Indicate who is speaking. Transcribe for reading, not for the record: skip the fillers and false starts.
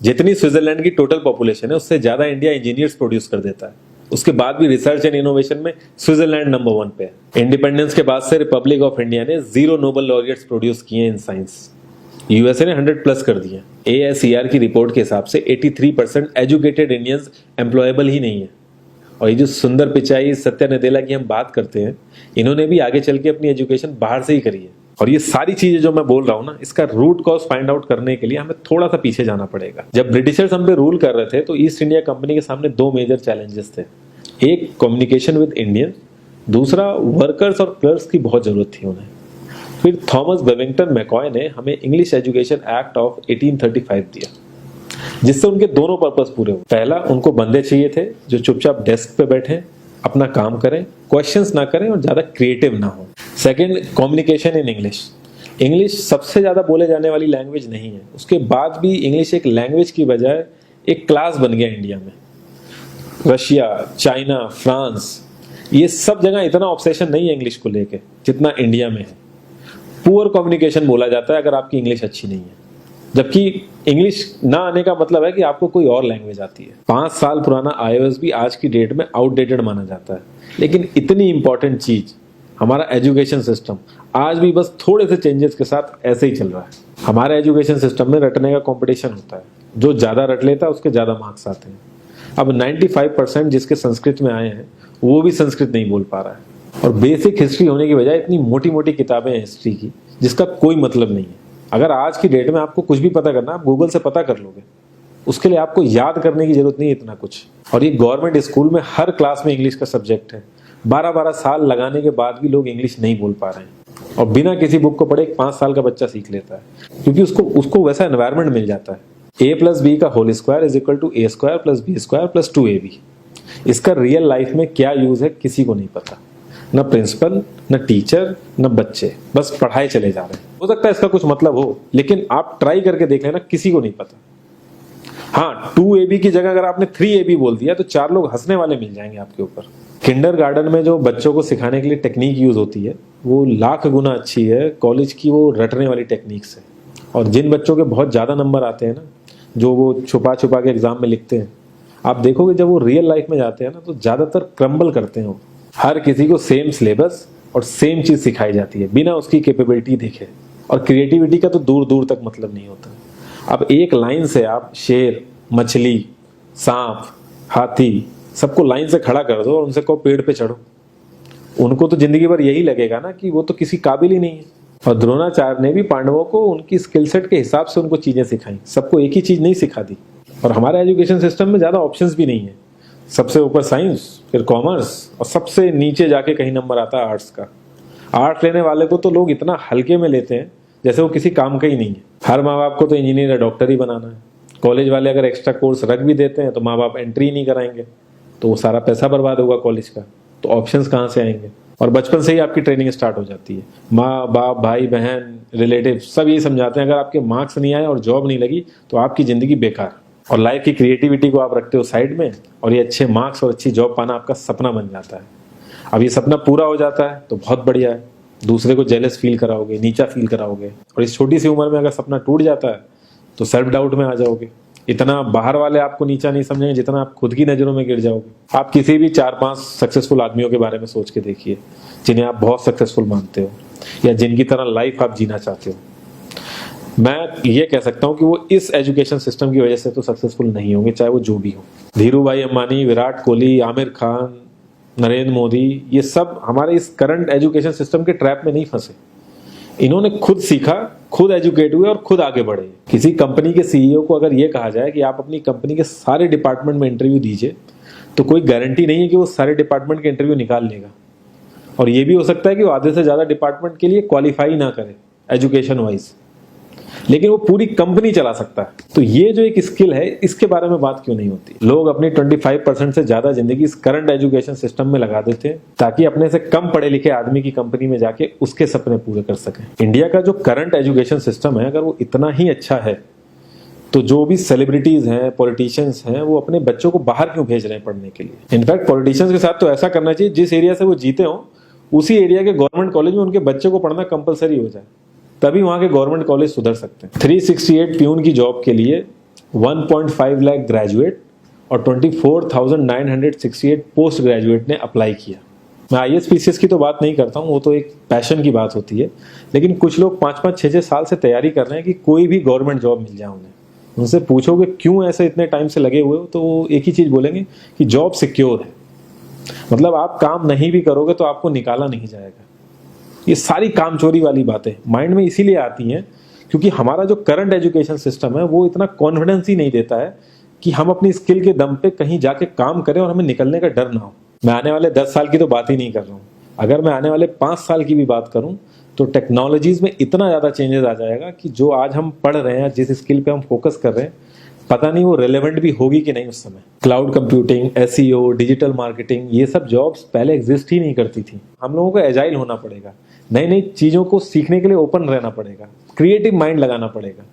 Speaker 1: जितनी स्विट्जरलैंड की total population है उससे ज्यादा इंडिया इंजीनियर्स प्रोड्यूस कर देता है। उसके बाद भी रिसर्च एंड इनोवेशन में स्विट्जरलैंड नंबर 1 पे है। इंडिपेंडेंस के बाद से रिपब्लिक ऑफ इंडिया ने 0 नोबेल लॉरियट्स प्रोड्यूस किए इन साइंस। यूएसए ने 100+ कर दिए। ASER की रिपोर्ट के हिसाब से 83% एजुकेटेड इंडियंस एम्प्लॉयबल ही नहीं है। और ये जो सुंदर पिचाई सत्या नदेला की हम बात करते हैं, इन्होंने भी आगे चल के अपनी एजुकेशन बाहर से ही करी है। और ये सारी चीजें जो मैं बोल रहा हूँ ना, इसका रूट कॉज फाइंड आउट करने के लिए हमें थोड़ा सा पीछे जाना पड़ेगा। जब ब्रिटिशर्स हम पे रूल कर रहे थे तो ईस्ट इंडिया कंपनी के सामने 2 मेजर चैलेंजेस थे। एक कम्युनिकेशन विद इंडियन, दूसरा वर्कर्स और क्लर्क्स की बहुत जरूरत थी उन्हें। फिर थॉमस बेविंगटन मैकॉय ने हमें इंग्लिश एजुकेशन एक्ट ऑफ 1835 दिया, जिससे उनके दोनों पर्पस पूरे हुए। पहला, उनको बंदे चाहिए थे जो चुपचाप डेस्क पे बैठे, अपना काम करें, क्वेश्चंस ना करें और ज्यादा क्रिएटिव ना हो। Second, communication in English. English सबसे ज्यादा बोले जाने वाली लैंग्वेज नहीं है, उसके बाद भी इंग्लिश एक लैंग्वेज की बजाय एक क्लास बन गया इंडिया में। रशिया, चाइना, फ्रांस, ये सब जगह इतना ऑब्सेशन नहीं है इंग्लिश को लेके जितना इंडिया में है। पुअर कम्युनिकेशन बोला जाता है अगर आपकी इंग्लिश अच्छी नहीं है, जबकि इंग्लिश ना आने का मतलब है कि आपको कोई और लैंग्वेज आती है। 5 साल पुराना iOS भी आज की डेट में आउटडेटेड माना जाता है। लेकिन इतनी इंपॉर्टेंट चीज हमारा एजुकेशन सिस्टम आज भी बस थोड़े से चेंजेस के साथ ऐसे ही चल रहा है। हमारे एजुकेशन सिस्टम में रटने का कंपटीशन होता है, जो ज्यादा रट लेता है उसके ज्यादा मार्क्स आते हैं। अब 95% जिसके संस्कृत में आए हैं वो भी संस्कृत नहीं बोल पा रहा है। और बेसिक हिस्ट्री होने की बजाय इतनी मोटी मोटी किताबें हैं हिस्ट्री की जिसका कोई मतलब नहीं है। अगर आज की डेट में आपको कुछ भी पता करना, आप गूगल से पता कर लोगे। उसके लिए आपको याद करने की जरूरत नहीं है इतना कुछ। और ये गवर्नमेंट स्कूल में हर क्लास में इंग्लिश का सब्जेक्ट है। 12-12 साल लगाने के बाद भी लोग इंग्लिश नहीं बोल पा रहे हैं। और बिना किसी बुक को पढ़े एक 5 साल का बच्चा सीख लेता है, क्योंकि उसको वैसा एनवायरमेंट मिल जाता है। A+B का whole square is equal to A² + B² + 2AB। इसका रियल लाइफ में क्या यूज है किसी को नहीं पता, न प्रिंसिपल, न टीचर, न बच्चे, बस पढ़ाई चले जा रहे हैं। हो सकता है इसका कुछ मतलब हो, लेकिन आप ट्राई करके देख लेना, किसी को नहीं पता। हाँ, 2AB की जगह अगर आपने 3AB बोल दिया तो 4 लोग हंसने वाले मिल जाएंगे आपके ऊपर। किंडरगार्टन में जो बच्चों को सिखाने के लिए टेक्निक यूज होती है वो लाख गुना अच्छी है कॉलेज की वो रटने वाली टेक्निक से। और जिन बच्चों के बहुत ज्यादा नंबर आते हैं ना, जो वो छुपा छुपा के एग्जाम में लिखते हैं, आप देखोगे जब वो रियल लाइफ में जाते हैं ना तो ज्यादातर क्रम्बल करते हैं। हर किसी को सेम सिलेबस और सेम चीज सिखाई जाती है बिना उसकी कैपेबिलिटी देखे। और क्रिएटिविटी का तो दूर दूर तक मतलब नहीं होता। अब एक लाइन से आप शेर, मछली, सांप, हाथी सबको लाइन से खड़ा कर दो और उनसे कहो पेड़ पे चढ़ो, उनको तो जिंदगी भर यही लगेगा ना कि वो तो किसी काबिल ही नहीं है। और द्रोणाचार्य ने भी पांडवों को उनकी स्किल सेट के हिसाब से उनको चीजें सिखाई, सबको एक ही चीज नहीं सिखा दी। और हमारे एजुकेशन सिस्टम में ज्यादा ऑप्शंस भी नहीं है। सबसे ऊपर साइंस, फिर कॉमर्स, और सबसे नीचे जाके कहीं नंबर आता है आर्ट्स का। आर्ट्स लेने वाले को तो लोग इतना हल्के में लेते हैं जैसे वो किसी काम का ही नहीं है। हर माँ बाप को तो इंजीनियर या डॉक्टर ही बनाना है। कॉलेज वाले अगर एक्स्ट्रा कोर्स रख भी देते हैं तो माँ बाप एंट्री नहीं कराएंगे, तो वो सारा पैसा बर्बाद होगा कॉलेज का। तो ऑप्शंस कहाँ से आएंगे? और बचपन से ही आपकी ट्रेनिंग स्टार्ट हो जाती है। माँ बाप, भाई बहन, रिलेटिव सब ये समझाते हैं अगर आपके मार्क्स नहीं आए और जॉब नहीं लगी तो आपकी जिंदगी बेकार। और लाइफ की क्रिएटिविटी को आप रखते हो साइड में, और ये अच्छे मार्क्स और अच्छी जॉब पाना आपका सपना बन जाता है। अब ये सपना पूरा हो जाता है तो बहुत बढ़िया है, दूसरे को जेलस फील कराओगे, नीचा फील कराओगे। और इस छोटी सी उम्र में अगर सपना टूट जाता है तो सेल्फ डाउट में आ जाओगे। इतना बाहर वाले आपको नीचा नहीं समझेंगे जितना आप खुद की नजरों में गिर जाओगे। आप किसी भी 4-5 सक्सेसफुल आदमियों के बारे में सोच के देखिए जिन्हें आप बहुत सक्सेसफुल मानते हो या जिनकी तरह लाइफ आप जीना चाहते हो। मैं ये कह सकता हूं कि वो इस एजुकेशन सिस्टम की वजह से तो सक्सेसफुल नहीं होंगे, चाहे वो जो भी हो। धीरू भाई अंबानी, विराट कोहली, आमिर खान, नरेंद्र मोदी, ये सब हमारे इस करंट एजुकेशन सिस्टम के ट्रैप में नहीं फंसे। इन्होंने खुद सीखा, खुद एजुकेट हुए और खुद आगे बढ़े। किसी कंपनी के सीईओ को अगर ये कहा जाए कि आप अपनी कंपनी के सारे डिपार्टमेंट में इंटरव्यू दीजिए, तो कोई गारंटी नहीं है कि वो सारे डिपार्टमेंट के इंटरव्यू निकाल लेगा। और ये भी हो सकता है कि वो आधे से ज्यादा डिपार्टमेंट के लिए क्वालिफाई ना करे एजुकेशन वाइज, लेकिन वो पूरी कंपनी चला सकता है। तो ये जो एक स्किल है, इसके बारे में बात क्यों नहीं होती? लोग अपनी 25% से ज्यादा जिंदगी इस करंट एजुकेशन सिस्टम में लगा देते हैं ताकि अपने से कम पढ़े लिखे आदमी की कंपनी में जाके उसके सपने पूरे कर सकें। इंडिया का जो करंट एजुकेशन सिस्टम है, अगर वो इतना ही अच्छा है तो जो भी सेलिब्रिटीज हैं, पॉलिटिशियंस हैं, वो अपने बच्चों को बाहर क्यों भेज रहे हैं पढ़ने के लिए? इनफैक्ट पॉलिटिशियंस के साथ तो ऐसा करना चाहिए, जिस एरिया से वो जीते हो उसी एरिया के गवर्नमेंट कॉलेज में उनके बच्चे को पढ़ना कंपलसरी हो जाए, तभी वहां के गवर्नमेंट कॉलेज सुधर सकते हैं। 368 प्यून की जॉब के लिए 1.5 लाख ग्रेजुएट और 24,968 पोस्ट ग्रेजुएट ने अप्लाई किया। मैं IAS PCS की तो बात नहीं करता हूँ, वो तो एक पैशन की बात होती है, लेकिन कुछ लोग 5-5, 6-6 साल से तैयारी कर रहे हैं कि कोई भी गवर्नमेंट जॉब मिल जाए उन्हें। उनसे पूछोगे क्यों ऐसे इतने टाइम से लगे हुए हो, तो वो एक ही चीज़ बोलेंगे कि जॉब सिक्योर है। मतलब आप काम नहीं भी करोगे तो आपको निकाला नहीं जाएगा। ये सारी कामचोरी वाली बातें माइंड में इसीलिए आती हैं क्योंकि हमारा जो करंट एजुकेशन सिस्टम है वो इतना कॉन्फिडेंस ही नहीं देता है कि हम अपनी स्किल के दम पे कहीं जाके काम करें और हमें निकलने का डर ना हो। मैं आने वाले 10 साल की तो बात ही नहीं कर रहा हूँ, अगर मैं आने वाले 5 साल की भी बात करूँ तो टेक्नोलॉजीज में इतना ज़्यादा चेंजेस आ जाएगा कि जो आज हम पढ़ रहे हैं, जिस स्किल पे हम फोकस कर रहे हैं, पता नहीं वो रेलेवेंट भी होगी कि नहीं उस समय। Cloud computing, SEO, digital marketing, ये सब जॉब्स पहले एग्जिस्ट ही नहीं करती थी। हम लोगों को एजाइल होना पड़ेगा, नई नई चीज़ों को सीखने के लिए ओपन रहना पड़ेगा, क्रिएटिव माइंड लगाना पड़ेगा।